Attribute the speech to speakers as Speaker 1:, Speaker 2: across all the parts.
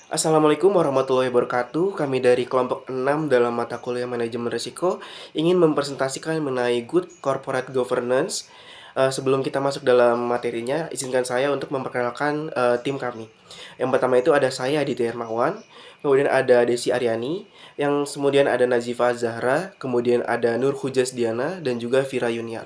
Speaker 1: Assalamualaikum warahmatullahi wabarakatuh. Kami dari kelompok 6 dalam mata kuliah manajemen risiko ingin mempresentasikan mengenai good corporate governance. Sebelum kita masuk dalam materinya, izinkan saya untuk memperkenalkan tim kami. Yang pertama itu ada saya Aditya Hermawan, kemudian ada Desi Aryani, yang kemudian ada Nazifa Zahra, kemudian ada Nur Hujas Diana, dan juga Vira Yuniar.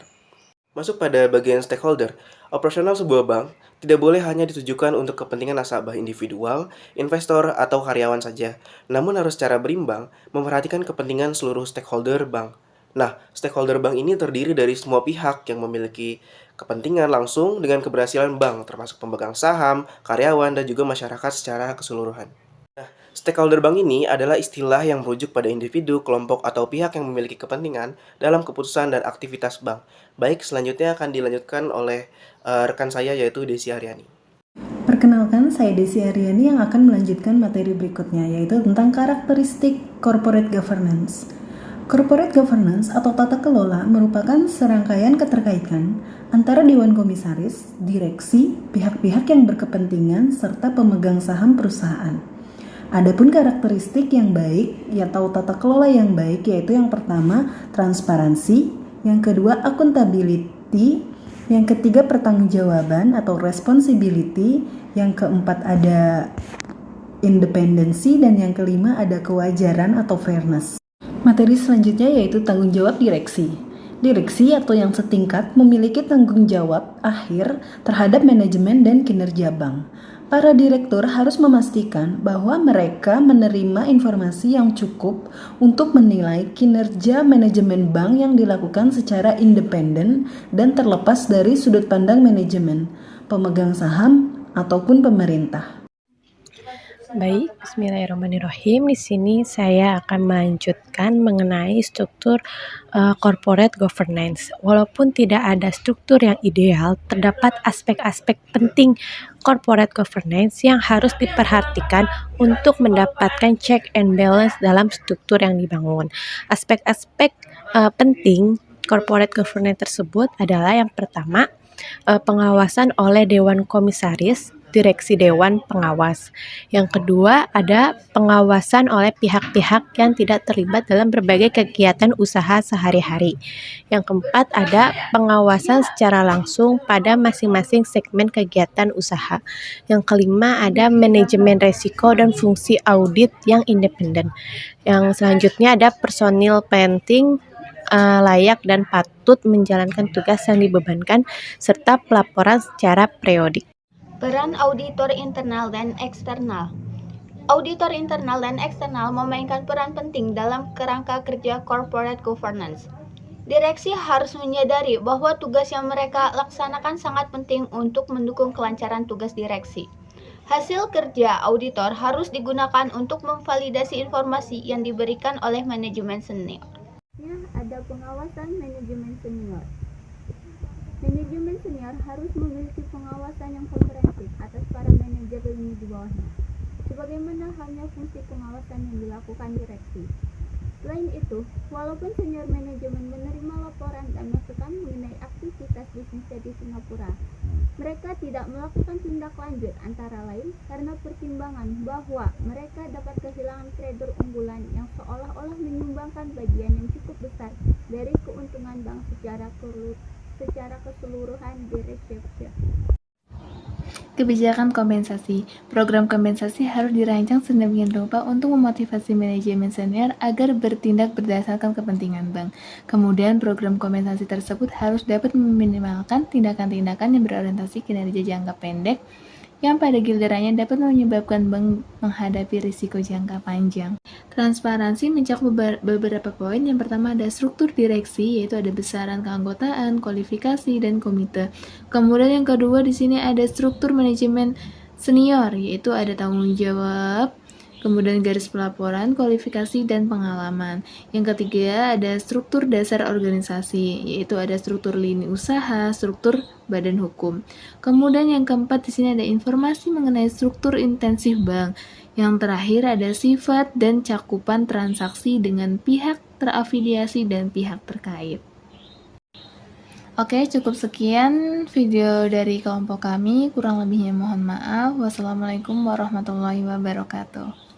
Speaker 1: Masuk pada bagian stakeholder, operasional sebuah bank tidak boleh hanya ditujukan untuk kepentingan nasabah individual, investor, atau karyawan saja, namun harus secara berimbang memperhatikan kepentingan seluruh stakeholder bank. Nah, stakeholder bank ini terdiri dari semua pihak yang memiliki kepentingan langsung dengan keberhasilan bank, termasuk pemegang saham, karyawan, dan juga masyarakat secara keseluruhan. Stakeholder bank ini adalah istilah yang merujuk pada individu, kelompok, atau pihak yang memiliki kepentingan dalam keputusan dan aktivitas bank. Baik, selanjutnya akan dilanjutkan oleh rekan saya yaitu Desi Aryani.
Speaker 2: Perkenalkan, saya Desi Aryani yang akan melanjutkan materi berikutnya, yaitu tentang karakteristik corporate governance. Corporate governance atau tata kelola merupakan serangkaian keterkaitan antara dewan komisaris, direksi, pihak-pihak yang berkepentingan, serta pemegang saham perusahaan. Adapun karakteristik yang baik atau tata kelola yang baik yaitu yang pertama transparansi, yang kedua accountability, yang ketiga pertanggungjawaban atau responsibility, yang keempat ada independensi, dan yang kelima ada kewajaran atau fairness. Materi selanjutnya yaitu tanggung jawab direksi. Direksi atau yang setingkat memiliki tanggung jawab akhir terhadap manajemen dan kinerja bank. Para direktur harus memastikan bahwa mereka menerima informasi yang cukup untuk menilai kinerja manajemen bank yang dilakukan secara independen dan terlepas dari sudut pandang manajemen, pemegang saham, ataupun pemerintah.
Speaker 3: Baik, bismillahirrahmanirrahim. Di sini saya akan melanjutkan mengenai struktur corporate governance. Walaupun tidak ada struktur yang ideal, terdapat aspek-aspek penting corporate governance yang harus diperhatikan untuk mendapatkan check and balance dalam struktur yang dibangun. Aspek-aspek penting corporate governance tersebut adalah yang pertama, pengawasan oleh Dewan Komisaris, Direksi Dewan Pengawas. Yang kedua, ada pengawasan oleh pihak-pihak yang tidak terlibat dalam berbagai kegiatan usaha sehari-hari. Yang keempat, ada pengawasan secara langsung pada masing-masing segmen kegiatan usaha. Yang kelima, ada manajemen risiko dan fungsi audit yang independen. Yang selanjutnya ada personil penting, layak dan patut menjalankan tugas yang dibebankan, serta pelaporan secara periodik.
Speaker 4: Peran auditor internal dan eksternal. Auditor internal dan eksternal memainkan peran penting dalam kerangka kerja corporate governance. Direksi harus menyadari bahwa tugas yang mereka laksanakan sangat penting untuk mendukung kelancaran tugas direksi. Hasil kerja auditor harus digunakan untuk memvalidasi informasi yang diberikan oleh manajemen senior. Ada pengawasan manajemen senior. Manajemen senior harus memiliki pengawasan yang komprehensif atas para manajer lini di bawahnya, sebagaimana halnya fungsi pengawasan yang dilakukan direksi. Selain itu, walaupun senior manajemen menerima laporan dan masukan mengenai aktivitas bisnisnya di Singapura, mereka tidak melakukan tindak lanjut antara lain karena pertimbangan bahwa mereka dapat kehilangan trader unggulan yang seolah-olah menyumbangkan bagian yang cukup besar dari keuntungan bank secara keseluruhan di resepsi.
Speaker 5: Kebijakan kompensasi. Program kompensasi harus dirancang sedemikian rupa untuk memotivasi manajemen senior agar bertindak berdasarkan kepentingan bank. Kemudian program kompensasi tersebut harus dapat meminimalkan tindakan-tindakan yang berorientasi kinerja jangka pendek yang pada gilirannya dapat menyebabkan bank menghadapi risiko jangka panjang. Transparansi mencakup beberapa poin. Yang pertama ada struktur direksi, yaitu ada besaran keanggotaan, kualifikasi, dan komite. Kemudian yang kedua di sini ada struktur manajemen senior, yaitu ada tanggung jawab, kemudian garis pelaporan, kualifikasi, dan pengalaman. Yang ketiga ada struktur dasar organisasi, yaitu ada struktur lini usaha, struktur badan hukum. Kemudian yang keempat di sini ada informasi mengenai struktur intensif bank. Yang terakhir ada sifat dan cakupan transaksi dengan pihak terafiliasi dan pihak terkait. Oke, cukup sekian video dari kelompok kami. Kurang lebihnya mohon maaf. Wassalamualaikum warahmatullahi wabarakatuh.